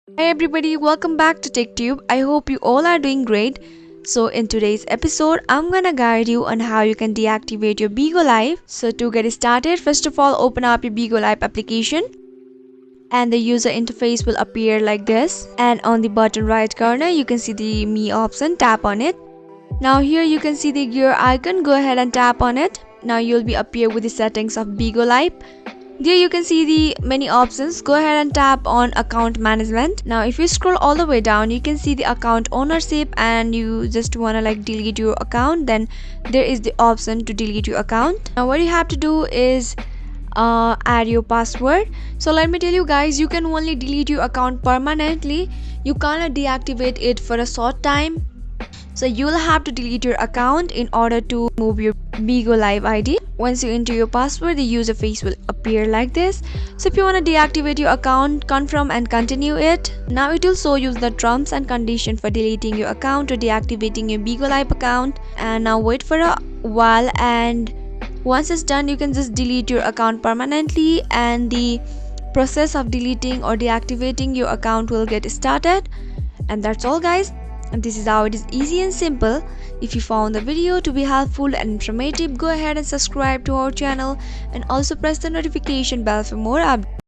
Hi everybody, welcome back to TechTube. I hope you all are doing great. So in today's episode, I'm gonna guide you on how you can deactivate your Bigo Live. So to get started, first of all, open up your Bigo Live application and the user interface will appear like this. And on the bottom right corner, you can see the Me option, tap on it. Now here you can see the gear icon, go ahead and tap on it. Now you'll be appear with the settings of Bigo Live. There you can see the many options. Go ahead and tap on account management. Now if you scroll all the way down, you can see the account ownership and you just wanna delete your account, then there is the option to delete your account. Now what you have to do is add your password. So let me tell you guys, you can only delete your account permanently. You cannot deactivate it for a short time. So you'll have to delete your account in order to move your Bigo Live ID. Once you enter your password, the user face will appear like this. So if you want to deactivate your account, confirm and continue it. Now it will show you the terms and conditions for deleting your account or deactivating your Bigo Live account. And now wait for a while, and once it's done, you can just delete your account permanently and the process of deleting or deactivating your account will get started. And that's all guys. And this is how it is easy and simple. If you found the video to be helpful and informative, go ahead and subscribe to our channel and also press the notification bell for more updates.